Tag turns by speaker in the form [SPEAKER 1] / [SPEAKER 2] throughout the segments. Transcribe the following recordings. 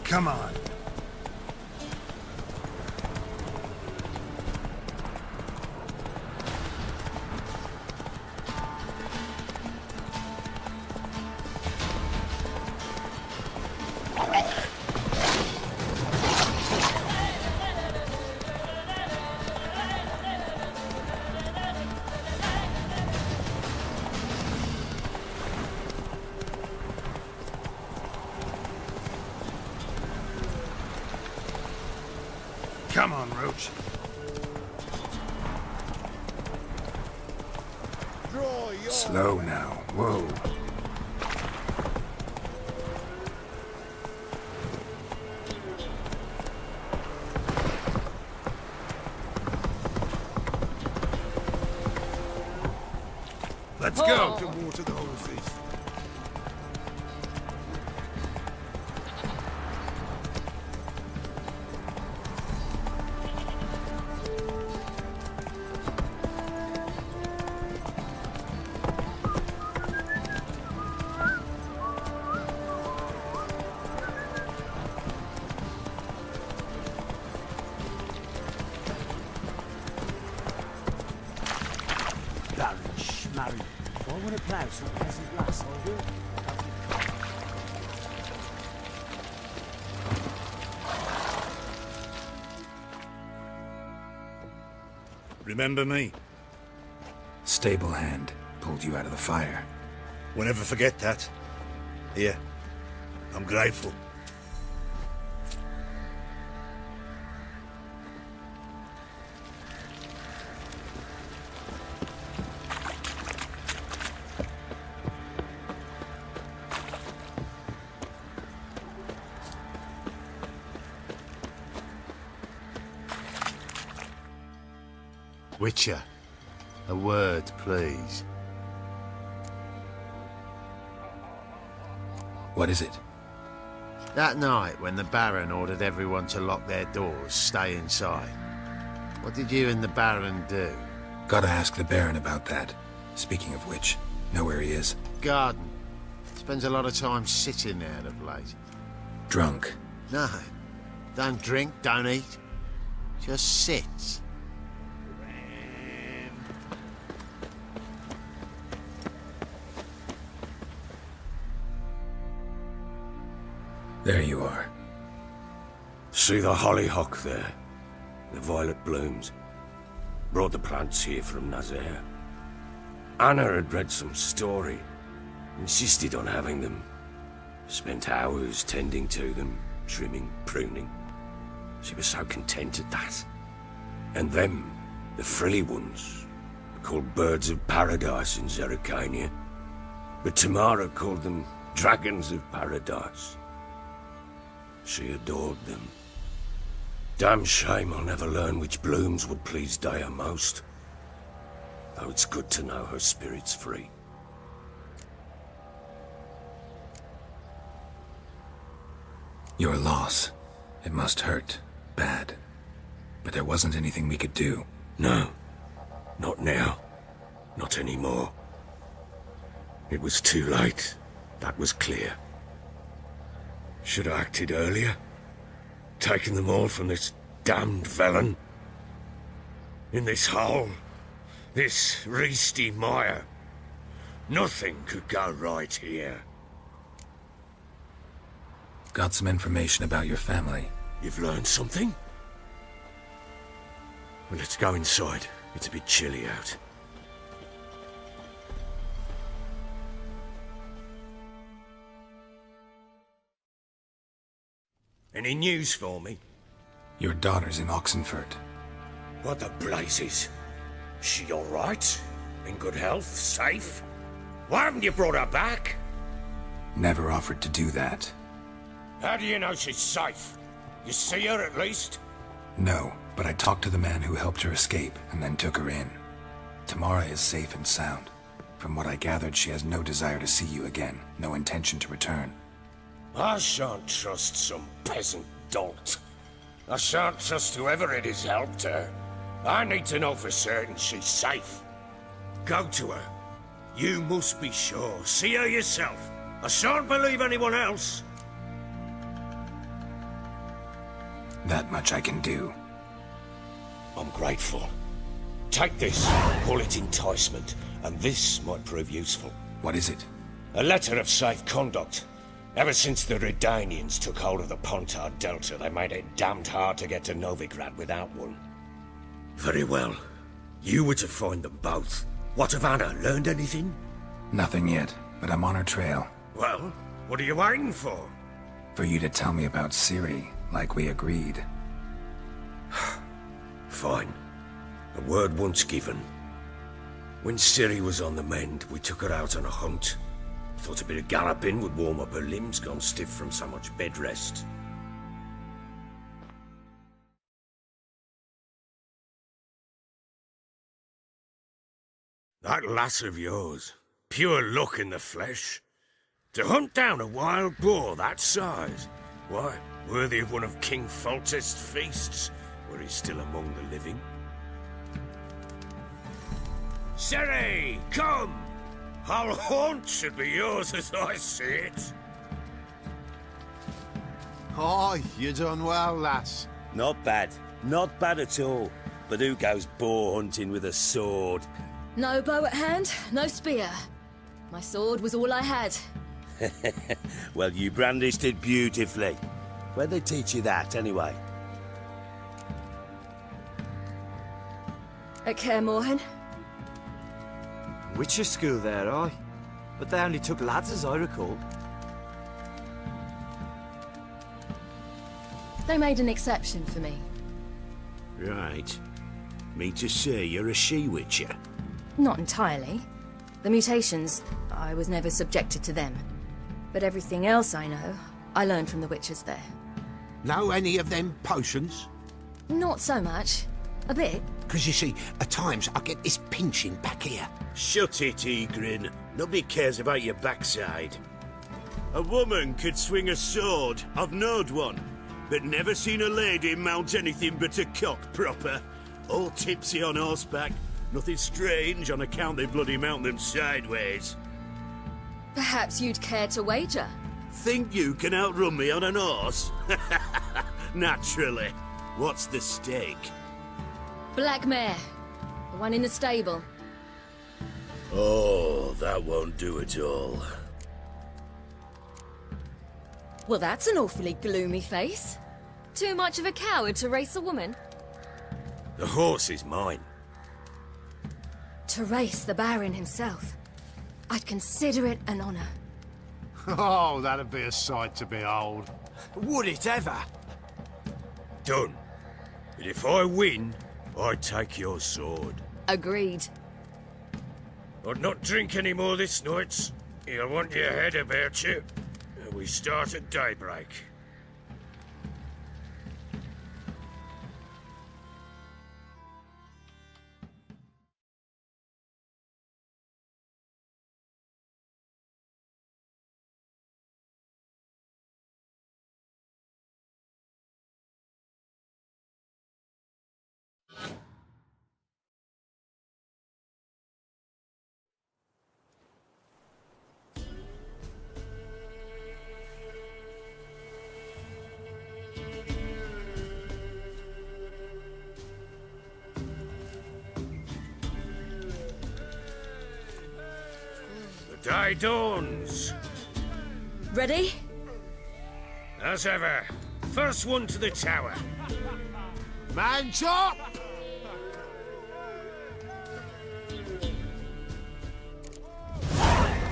[SPEAKER 1] Come on. Come on, Roach. Slow now. Whoa. Let's go to water the horses.
[SPEAKER 2] Marry. Why would a plough some peasant lass, are you?
[SPEAKER 1] Remember me?
[SPEAKER 3] Stable hand pulled you out of the fire.
[SPEAKER 1] We'll never forget that. Here, I'm grateful.
[SPEAKER 4] Witcher, a word, please.
[SPEAKER 3] What is it?
[SPEAKER 4] That night when the Baron ordered everyone to lock their doors, stay inside. What did you and the Baron do?
[SPEAKER 3] Gotta ask the Baron about that. Speaking of which, know where he is?
[SPEAKER 4] Garden. Spends a lot of time sitting there of late.
[SPEAKER 3] Drunk.
[SPEAKER 4] No. Don't drink, don't eat. Just sits.
[SPEAKER 3] There you are.
[SPEAKER 5] See the hollyhock there? The violet blooms. Brought the plants here from Nazaire. Anna had read some story. Insisted on having them. Spent hours tending to them, trimming, pruning. She was so content at that. And them, the frilly ones, called birds of paradise in Zerrikania. But Tamara called them dragons of paradise. She adored them. Damn shame I'll never learn which blooms would please Daya most. Though it's good to know her spirit's free.
[SPEAKER 3] Your loss. It must hurt. Bad. But there wasn't anything we could do.
[SPEAKER 5] No. Not now. Not anymore. It was too late. That was clear. Should have acted earlier. Taken them all from this damned Velen. In this hole. This reesty mire. Nothing could go right here.
[SPEAKER 3] Got some information about your family.
[SPEAKER 5] You've learned something? Well, let's go inside. It's a bit chilly out. Any news for me?
[SPEAKER 3] Your daughter's in Oxenfurt.
[SPEAKER 5] What the blazes? She all right? In good health? Safe? Why haven't you brought her back?
[SPEAKER 3] Never offered to do that.
[SPEAKER 5] How do you know she's safe? You see her at least?
[SPEAKER 3] No, but I talked to the man who helped her escape and then took her in. Tamara is safe and sound. From what I gathered, she has no desire to see you again, no intention to return.
[SPEAKER 5] I shan't trust some peasant dolt. I shan't trust whoever it is helped her. I need to know for certain she's safe. Go to her. You must be sure. See her yourself. I shan't believe anyone else.
[SPEAKER 3] That much I can do.
[SPEAKER 5] I'm grateful. Take this, call it enticement, and this might prove useful.
[SPEAKER 3] What is it?
[SPEAKER 5] A letter of safe conduct. Ever since the Redanians took hold of the Pontard Delta, they made it damned hard to get to Novigrad without one. Very well. You were to find them both. What of Anna? Learned anything?
[SPEAKER 3] Nothing yet, but I'm on her trail.
[SPEAKER 5] Well, what are you waiting for?
[SPEAKER 3] For you to tell me about Ciri, like we agreed.
[SPEAKER 5] Fine. A word once given. When Ciri was on the mend, we took her out on a hunt. Thought a bit of galloping would warm up her limbs, gone stiff from so much bed rest. That lass of yours, pure luck in the flesh. To hunt down a wild boar that size, why, worthy of one of King Foltest's feasts, were he still among the living. Ciri, come! Our haunt should be yours as I see it.
[SPEAKER 4] Oh, you done well, lass.
[SPEAKER 6] Not bad. Not bad at all. But who goes boar hunting with a sword?
[SPEAKER 7] No bow at hand, no spear. My sword was all I had.
[SPEAKER 6] Well, you brandished it beautifully. Where'd they teach you that, anyway?
[SPEAKER 7] At Kaer Morhen.
[SPEAKER 2] Witcher school there, aye. But they only took lads, as I recall.
[SPEAKER 7] They made an exception for me.
[SPEAKER 1] Right. Me to say you're a she-witcher.
[SPEAKER 7] Not entirely. The mutations, I was never subjected to them. But everything else I know, I learned from the witches there.
[SPEAKER 8] Know any of them potions?
[SPEAKER 7] Not so much. A bit.
[SPEAKER 8] Because you see, at times I get this pinching back here.
[SPEAKER 1] Shut it, Egrin. Nobody cares about your backside. A woman could swing a sword. I've knowed one. But never seen a lady mount anything but a cock proper. All tipsy on horseback. Nothing strange on account they bloody mount them sideways.
[SPEAKER 7] Perhaps you'd care to wager?
[SPEAKER 1] Think you can outrun me on an horse? Naturally. What's the stake?
[SPEAKER 7] Black mare. The one in the stable.
[SPEAKER 1] Oh, that won't do at all.
[SPEAKER 7] Well, that's an awfully gloomy face. Too much of a coward to race a woman?
[SPEAKER 1] The horse is mine.
[SPEAKER 7] To race the Baron himself. I'd consider it an honor.
[SPEAKER 4] Oh, that'd be a sight to behold.
[SPEAKER 2] Would it ever?
[SPEAKER 5] Done. But if I win, I take your sword.
[SPEAKER 7] Agreed.
[SPEAKER 5] I'd not drink any more this night. You'll want your head about you. We start at daybreak. The day dawns.
[SPEAKER 7] Ready?
[SPEAKER 5] As ever, first one to the tower.
[SPEAKER 4] Man's up!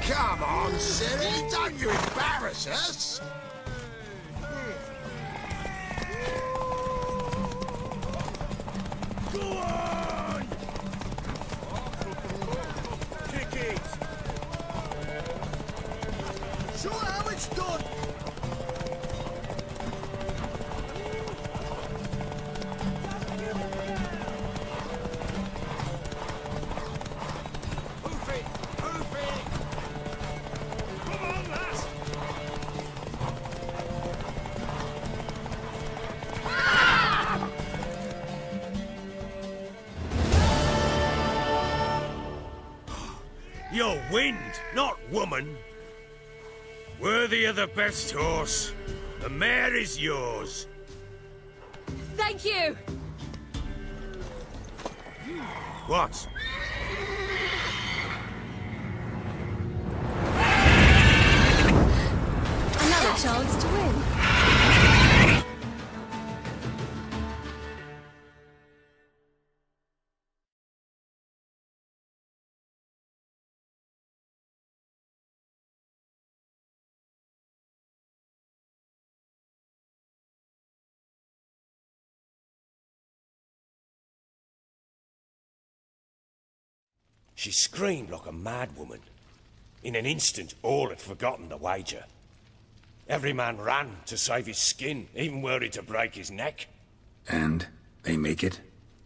[SPEAKER 8] Come on, Ciri, don't you embarrass us!
[SPEAKER 1] Go on! Kick it!
[SPEAKER 8] Show how it's done!
[SPEAKER 1] Hoof it! Hoof it! Come on, lass! You're wind, not woman. Worthy of the best horse. The mare is yours.
[SPEAKER 7] Thank you!
[SPEAKER 4] What?
[SPEAKER 7] Another chance to win.
[SPEAKER 5] She screamed like a mad woman. In an instant, all had forgotten the wager. Every man ran to save his skin, even worried to break his neck.
[SPEAKER 3] And they make it?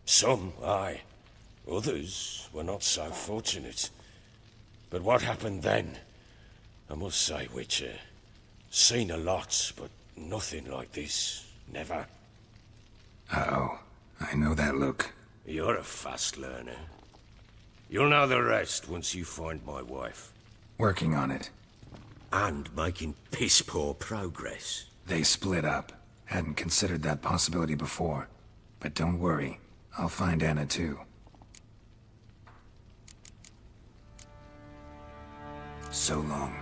[SPEAKER 5] Some, aye. Others were not so fortunate. But what happened then? I must say, Witcher, seen a lot, but nothing like this. Never.
[SPEAKER 3] Uh-oh. I know that look.
[SPEAKER 5] You're a fast learner. You'll know the rest once you find my wife.
[SPEAKER 3] Working on it.
[SPEAKER 6] And making piss-poor progress.
[SPEAKER 3] They split up. Hadn't considered that possibility before. But don't worry. I'll find Anna too. So long.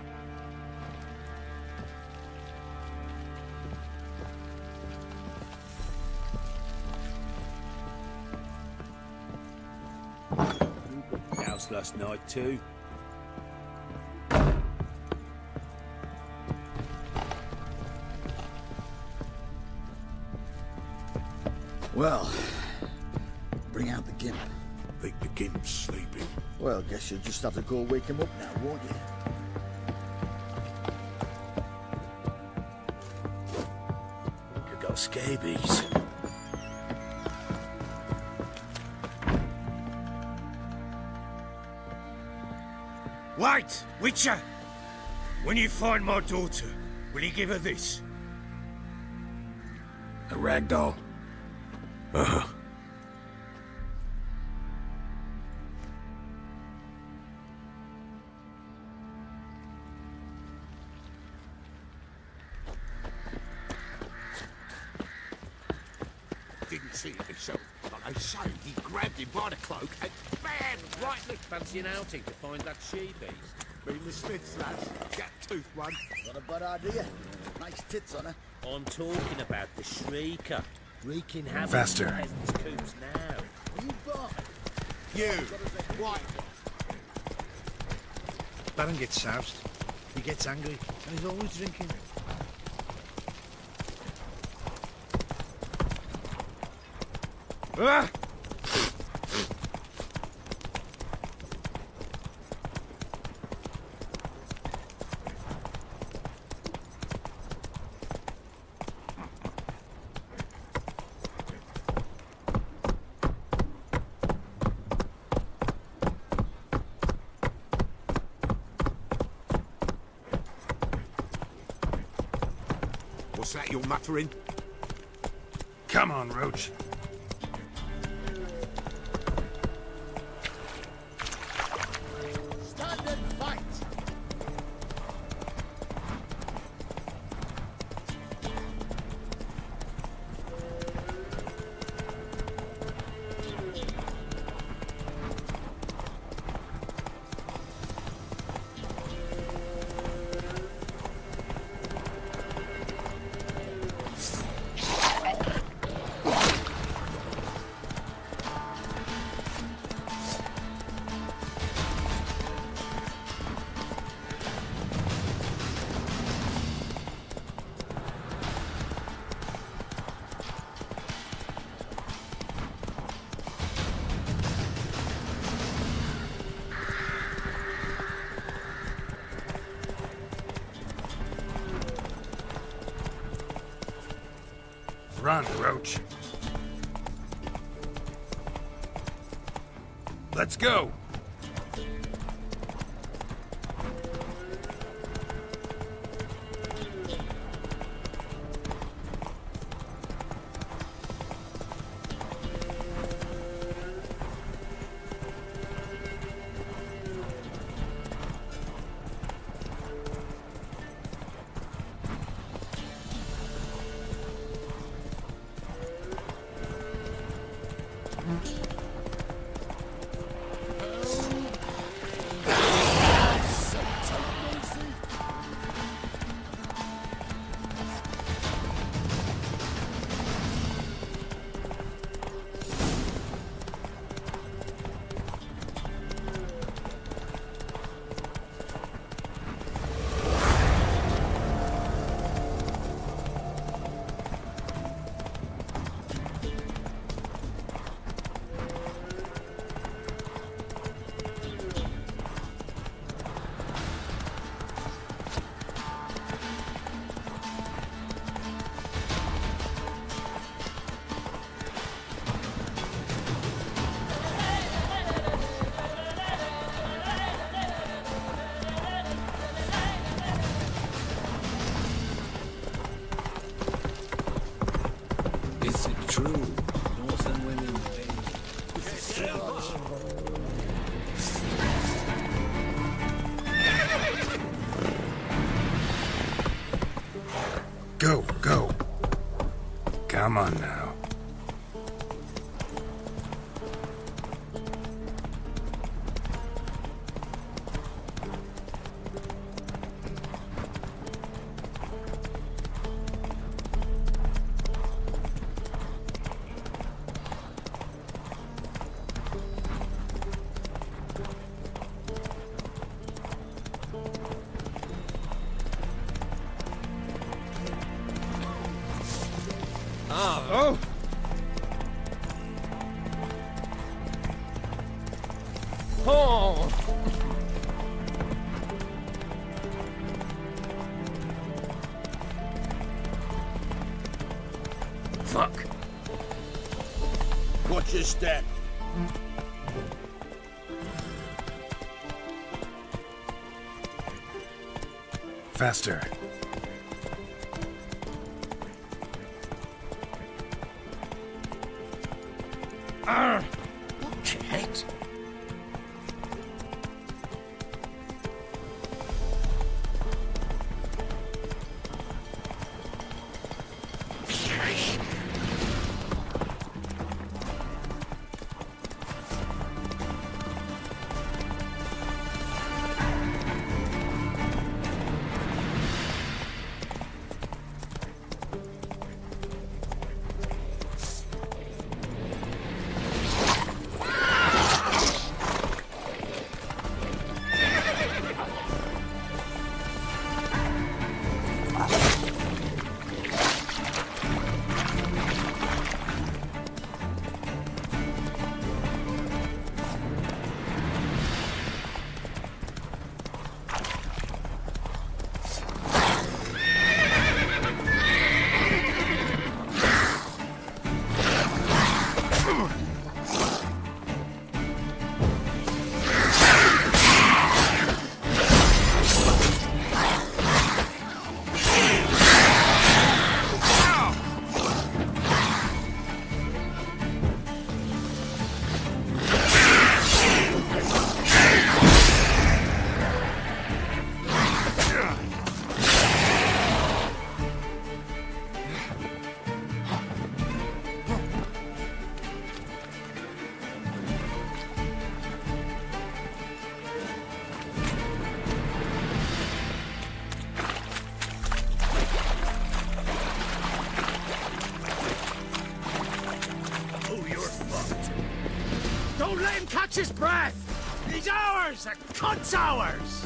[SPEAKER 6] House last night too.
[SPEAKER 8] Well, bring out the gimp.
[SPEAKER 1] Think the gimp's sleeping.
[SPEAKER 8] Well, guess you'll just have to go wake him up now, won't you?
[SPEAKER 6] Could got scabies.
[SPEAKER 5] Wait, Witcher! When you find my daughter, will you give her this?
[SPEAKER 3] A ragdoll.
[SPEAKER 5] Uh-huh.
[SPEAKER 8] Didn't see it himself, but they say he grabbed him by the cloak and bam! Right in the...
[SPEAKER 9] Fancy an outing to find that she-beast?
[SPEAKER 8] Been the Smiths, lads. Gap-toothed one. Not a bad idea. Nice tits on her.
[SPEAKER 9] I'm talking about the Shrieker. Wreaking havoc
[SPEAKER 3] Faster.
[SPEAKER 9] in peasants' coops now.
[SPEAKER 8] You got
[SPEAKER 4] You!
[SPEAKER 8] What?
[SPEAKER 4] Baron gets soused. He gets angry, and he's always drinking. Ah!
[SPEAKER 8] What's that you're muttering?
[SPEAKER 3] Come on, Roach.
[SPEAKER 8] Stand and fight!
[SPEAKER 3] Run, Roach. Let's go.
[SPEAKER 8] true. Northern women.
[SPEAKER 3] Go, go. Come on now.
[SPEAKER 5] Oh! Oh! Fuck!
[SPEAKER 1] Watch your step.
[SPEAKER 3] Faster.
[SPEAKER 8] Cat.
[SPEAKER 1] Don't let him catch his breath! He's ours! A cunt's ours!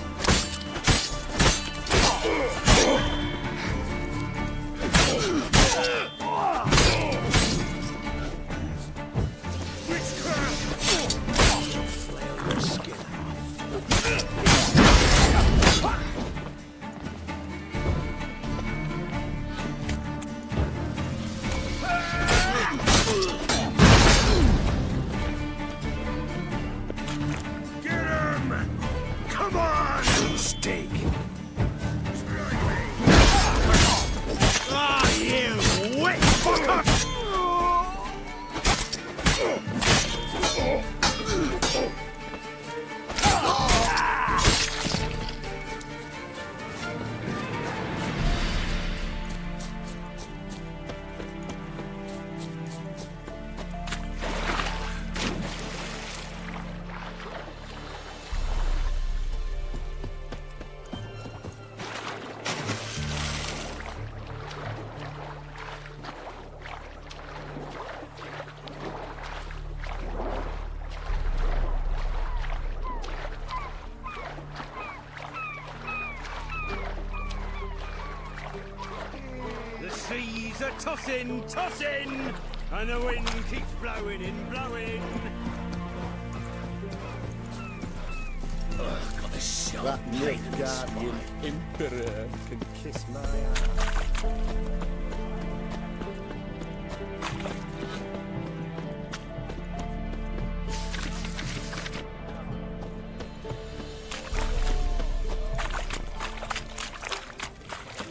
[SPEAKER 6] Seas are tossing, tossing, and the wind keeps blowing and blowing.
[SPEAKER 8] Got a sharp Nilfgaardian Emperor can kiss my ass.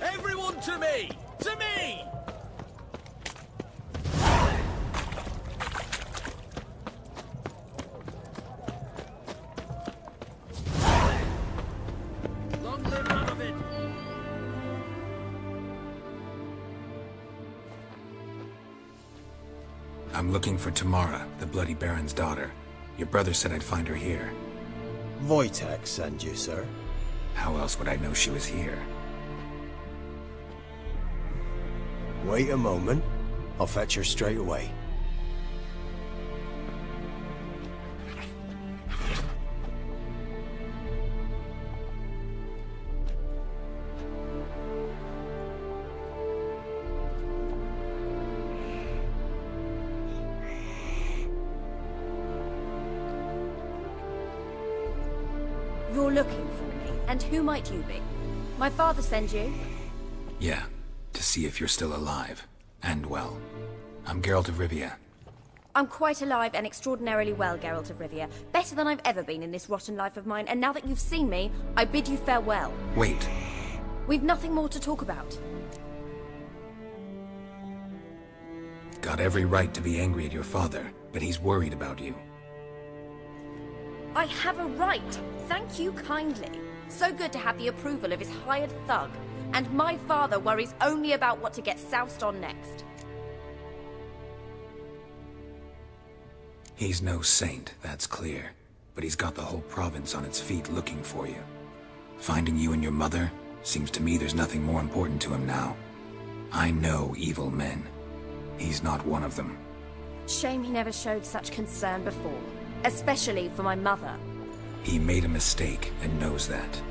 [SPEAKER 6] Everyone to me! To me!
[SPEAKER 3] I'm looking for Tamara, the Bloody Baron's daughter. Your brother said I'd find her here.
[SPEAKER 10] Wojtek sent you, sir.
[SPEAKER 3] How else would I know she was here?
[SPEAKER 10] Wait a moment. I'll fetch her straight away.
[SPEAKER 11] You're looking for me, and who might you be? My father sent you?
[SPEAKER 3] Yeah, to see if you're still alive. And well. I'm Geralt of Rivia.
[SPEAKER 11] I'm quite alive and extraordinarily well, Geralt of Rivia. Better than I've ever been in this rotten life of mine, and now that you've seen me, I bid you farewell.
[SPEAKER 3] Wait.
[SPEAKER 11] We've nothing more to talk about.
[SPEAKER 3] Got every right to be angry at your father, but he's worried about you.
[SPEAKER 11] I have a right. Thank you kindly. So good to have the approval of his hired thug. And my father worries only about what to get soused on next.
[SPEAKER 3] He's no saint, that's clear. But he's got the whole province on its feet looking for you. Finding you and your mother? Seems to me there's nothing more important to him now. I know evil men. He's not one of them.
[SPEAKER 11] Shame he never showed such concern before. Especially for my mother.
[SPEAKER 3] He made a mistake and knows that.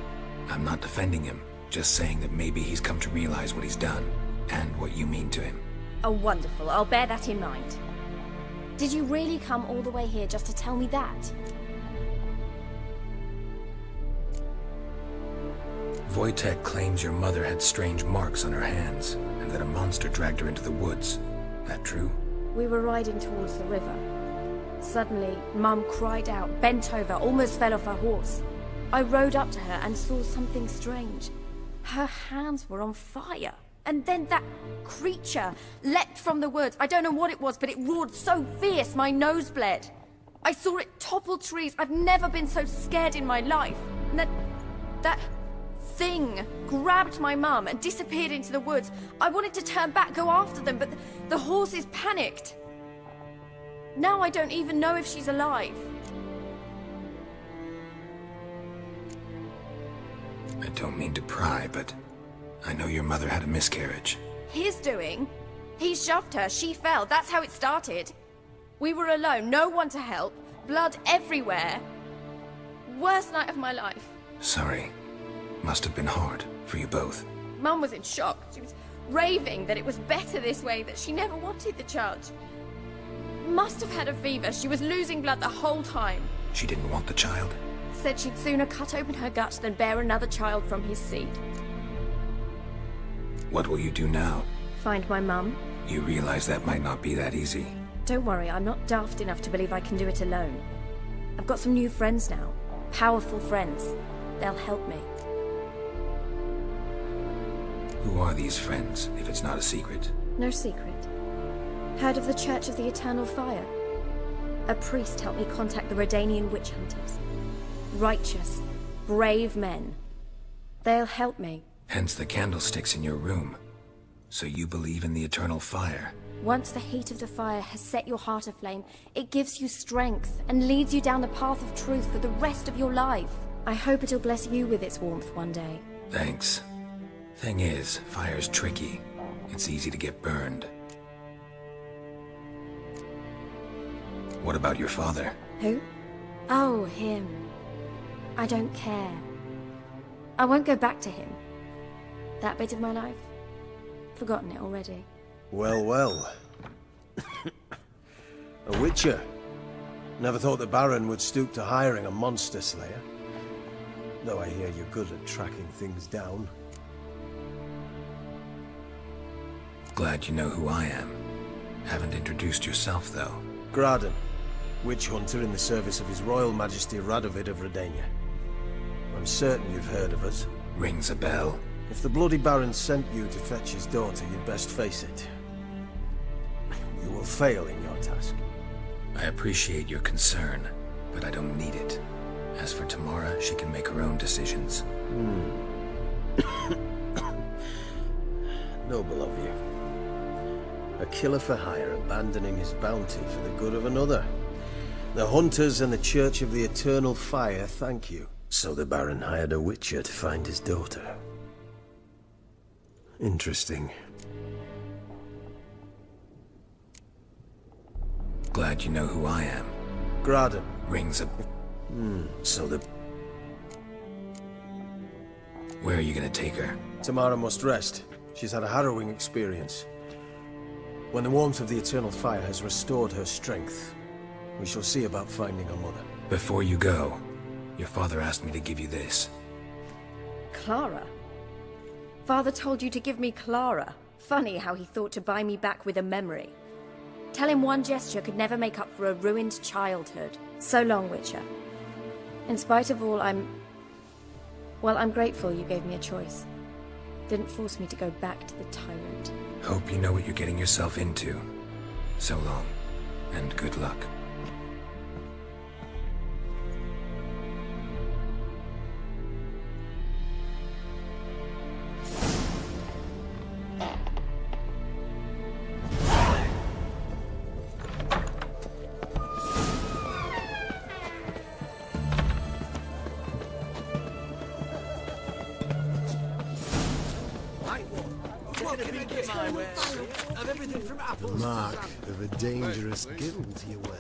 [SPEAKER 3] I'm not defending him, just saying that maybe he's come to realize what he's done, and what you mean to him.
[SPEAKER 11] Oh, wonderful. I'll bear that in mind. Did you really come all the way here just to tell me that?
[SPEAKER 3] Wojtek claims your mother had strange marks on her hands, and that a monster dragged her into the woods. That true?
[SPEAKER 11] We were riding towards the river. Suddenly, Mum cried out, bent over, almost fell off her horse. I rode up to her and saw something strange. Her hands were on fire. And then that creature leapt from the woods. I don't know what it was, but it roared so fierce my nose bled. I saw it topple trees. I've never been so scared in my life. And that thing grabbed my mum and disappeared into the woods. I wanted to turn back, go after them, but the horses panicked. Now I don't even know if she's alive.
[SPEAKER 3] I don't mean to pry, but I know your mother had a miscarriage.
[SPEAKER 11] His doing? He shoved her, she fell, that's how it started. We were alone, no one to help, blood everywhere. Worst night of my life.
[SPEAKER 3] Sorry. Must have been hard for you both.
[SPEAKER 11] Mum was in shock. She was raving that it was better this way, that she never wanted the charge. Must have had a fever. She was losing blood the whole time.
[SPEAKER 3] She didn't want the child?
[SPEAKER 11] Said she'd sooner cut open her gut than bear another child from his seed.
[SPEAKER 3] What will you do now?
[SPEAKER 11] Find my mum.
[SPEAKER 3] You realize that might not be that easy.
[SPEAKER 11] Don't worry, I'm not daft enough to believe I can do it alone. I've got some new friends now. Powerful friends. They'll help me.
[SPEAKER 3] Who are these friends, if it's not a secret?
[SPEAKER 11] No secret. Heard of the Church of the Eternal Fire? A priest helped me contact the Redanian witch hunters. Righteous, brave men. They'll help me.
[SPEAKER 3] Hence the candlesticks in your room. So you believe in the eternal fire?
[SPEAKER 11] Once the heat of the fire has set your heart aflame, it gives you strength and leads you down the path of truth for the rest of your life. I hope it'll bless you with its warmth one day.
[SPEAKER 3] Thanks. Thing is, fire's tricky. It's easy to get burned. What about your father?
[SPEAKER 11] Who? Oh, him. I don't care. I won't go back to him. That bit of my life? Forgotten it already.
[SPEAKER 10] Well, well. A witcher. Never thought the Baron would stoop to hiring a monster slayer. Though I hear you're good at tracking things down.
[SPEAKER 3] Glad you know who I am. Haven't introduced yourself, though.
[SPEAKER 10] Graden, witch hunter in the service of His Royal Majesty Radovid of Redania. I'm certain you've heard of us.
[SPEAKER 3] Rings a bell.
[SPEAKER 10] If the Bloody Baron sent you to fetch his daughter, you'd best face it. You will fail in your task.
[SPEAKER 3] I appreciate your concern, but I don't need it. As for Tamara, she can make her own decisions.
[SPEAKER 10] Noble of you. A killer for hire abandoning his bounty for the good of another. The Hunters and the Church of the Eternal Fire thank you. So the Baron hired a Witcher to find his daughter. Interesting.
[SPEAKER 3] Glad you know who I am.
[SPEAKER 10] Graden.
[SPEAKER 3] Rings a...
[SPEAKER 10] So the...
[SPEAKER 3] Where are you gonna take her?
[SPEAKER 10] Tamara must rest. She's had a harrowing experience. When the warmth of the Eternal Fire has restored her strength, we shall see about finding her mother.
[SPEAKER 3] Before you go, your father asked me to give you this.
[SPEAKER 11] Clara? Father told you to give me Clara. Funny how he thought to buy me back with a memory. Tell him one gesture could never make up for a ruined childhood. So long, Witcher. In spite of all, I'm grateful you gave me a choice. Didn't force me to go back to the tyrant.
[SPEAKER 3] Hope you know what you're getting yourself into. So long, and good luck.
[SPEAKER 4] The mark of a dangerous guild you wear.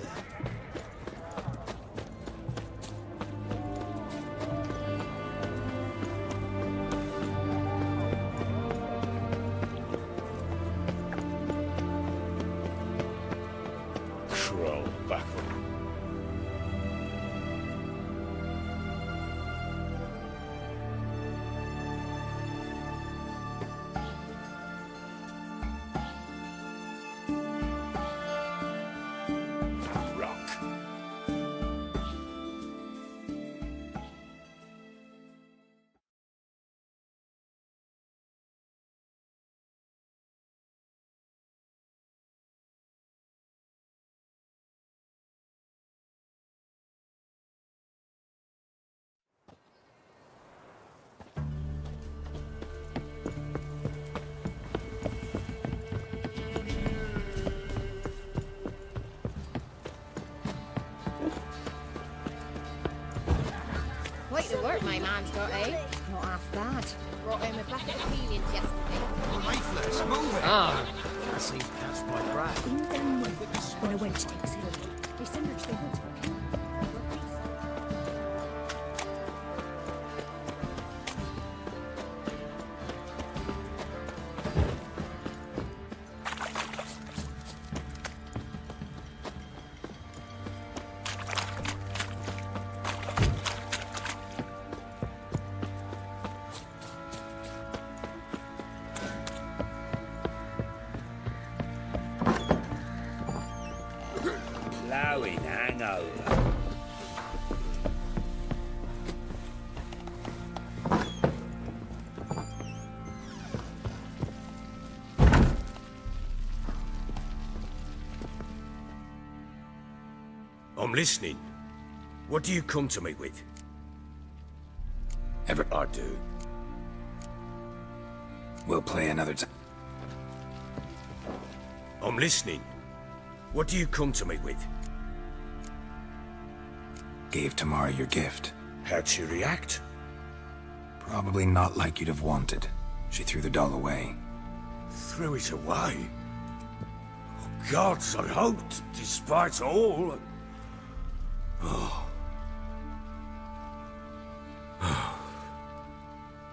[SPEAKER 5] Crawl backward.
[SPEAKER 12] Quite the work my man's got, eh? Not half bad. Brought him a bucket of peelings yesterday.
[SPEAKER 2] Leaflets, move it! Ah, that seems past my grasp.
[SPEAKER 12] When a wench takes it, they send her to the woods for him.
[SPEAKER 9] Blowing hangover.
[SPEAKER 5] I'm listening. What do you come to me with? I do.
[SPEAKER 3] We'll play another time.
[SPEAKER 5] I'm listening. What do you come to me with?
[SPEAKER 3] Gave Tamara your gift.
[SPEAKER 5] How'd she react?
[SPEAKER 3] Probably not like you'd have wanted. She threw the doll away.
[SPEAKER 5] Threw it away? Oh, gods, I hoped, despite all... Oh.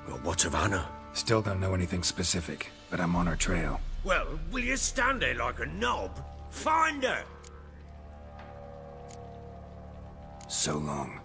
[SPEAKER 5] Well, what of Anna?
[SPEAKER 3] Still don't know anything specific, but I'm on her trail.
[SPEAKER 5] Well, will you stand there like a knob? Find her!
[SPEAKER 3] So long.